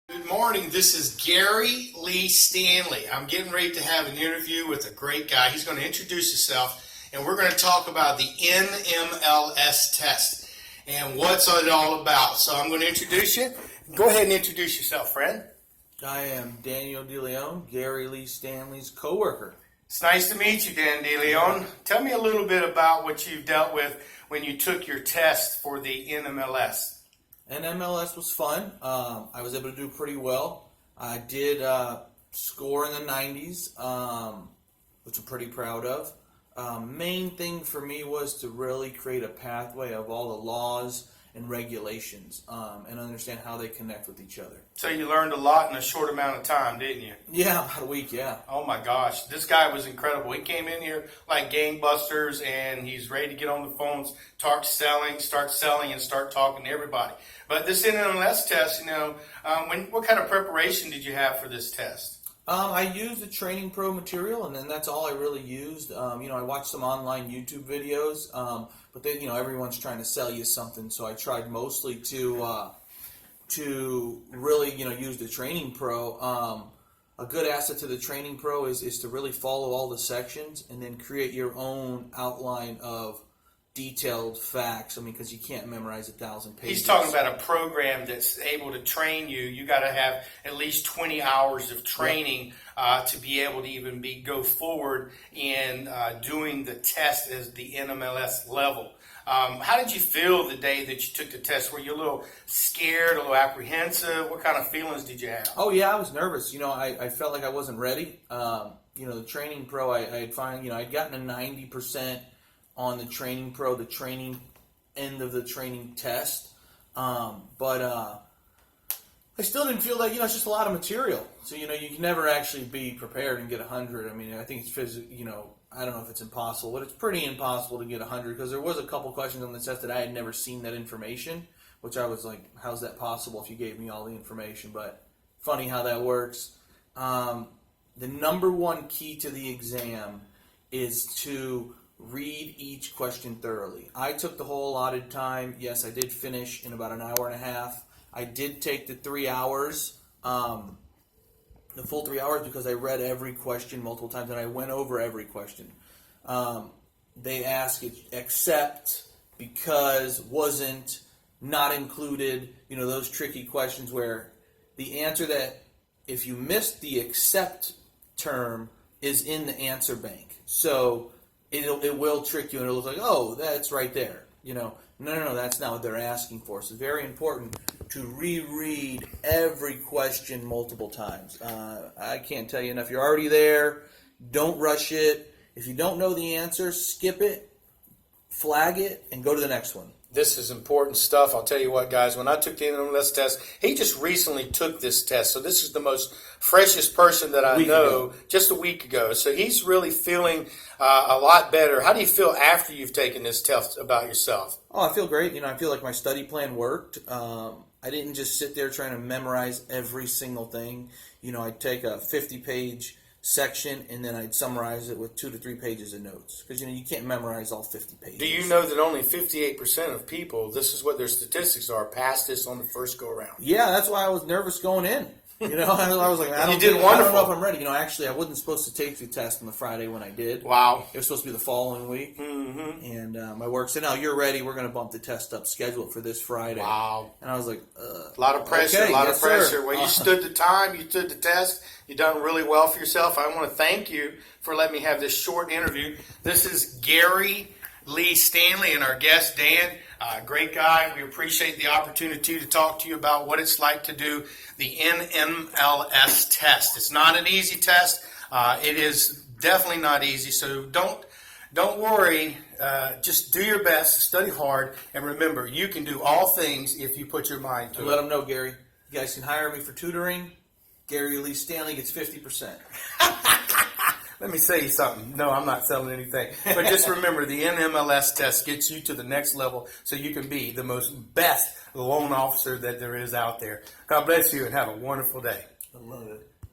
Good morning. This is Gary Lee Stanley. I'm getting ready to have an interview with a great guy. He's going to introduce himself, and we're going to talk about the NMLS test and what's it all about. So I'm going to introduce you. Go ahead and introduce yourself, friend. I am Daniel DeLeon, Gary Lee Stanley's coworker. It's nice to meet you, Dan DeLeon. Tell me a little bit about what you've dealt with when you took your test for the NMLS. NMLS was fun. I was able to do pretty well. I did score in the 90s, which I'm pretty proud of. Main thing for me was to really create a pathway of all the laws and regulations and understand how they connect with each other. So you learned a lot in a short amount of time, didn't you? Yeah, about a week, yeah. Oh my gosh, this guy was incredible. He came in here like gangbusters, and he's ready to get on the phones, start selling, and start talking to everybody. But this NMLS test, what kind of preparation did you have for this test? I used the Training Pro material, and then that's all I really used. I watched some online YouTube videos, but then everyone's trying to sell you something, so I tried mostly to really use the Training Pro. A good asset to the Training Pro is to really follow all the sections and then create your own outline of detailed facts. Because you can't memorize 1,000 pages. He's talking about a program that's able to train you. You got to have at least 20 hours of training to be able to even go forward in doing the test as the NMLS level. How did you feel the day that you took the test? Were you a little scared, a little apprehensive? What kind of feelings did you have? Oh yeah, I was nervous. I felt like I wasn't ready. The Training Pro, I'd gotten a 90% on the Training Pro, the training end of the training test. But I still didn't feel that, it's just a lot of material. So, you can never actually be prepared and get 100. I think it's I don't know if it's impossible, but it's pretty impossible to get 100 because there was a couple questions on the test that I had never seen that information, which I was like, how's that possible if you gave me all the information? But funny how that works. The number one key to the exam is to read each question thoroughly. I took the whole allotted time. Yes, I did finish in about an hour and a half. I did take the 3 hours, the full 3 hours, because I read every question multiple times and I went over every question. They ask it, except, because, wasn't, not included, those tricky questions where the answer that, if you missed the except term, is in the answer bank. So it will trick you, and it'll look like, oh, that's right there. No, that's not what they're asking for. So it's very important to reread every question multiple times. I can't tell you enough. You're already there. Don't rush it. If you don't know the answer, skip it, flag it, and go to the next one. This is important stuff. I'll tell you what, guys, when I took the NMLS test, he just recently took this test. So this is the most freshest person that I know, just a week ago. So he's really feeling a lot better. How do you feel after you've taken this test about yourself? Oh, I feel great. I feel like my study plan worked. I didn't just sit there trying to memorize every single thing. I'd take a 50-page section, and then I'd summarize it with 2 to 3 pages of notes. Because, you can't memorize all 50 pages. Do you know that only 58% of people, this is what their statistics are, pass this on the first go-around? Yeah, that's why I was nervous going in. I was like, I don't know if I'm ready. Actually, I wasn't supposed to take the test on the Friday when I did. Wow. It was supposed to be the following week. Mm-hmm. And my work said, no, you're ready. We're going to bump the test up, schedule it for this Friday. Wow. And I was like, a lot of pressure, okay, a lot of pressure. Sir. Well, you stood the time, you stood the test. You've done really well for yourself. I want to thank you for letting me have this short interview. This is Gary Lee Stanley and our guest, Dan. Great guy. We appreciate the opportunity to talk to you about what it's like to do the NMLS test. It's not an easy test. It is definitely not easy. So don't worry. Just do your best, study hard, and remember, you can do all things if you put your mind to it. Let them know, Gary. You guys can hire me for tutoring. Gary Lee Stanley gets 50%. Let me say something. No, I'm not selling anything. But just remember, the NMLS test gets you to the next level so you can be the best loan officer that there is out there. God bless you and have a wonderful day. I love it.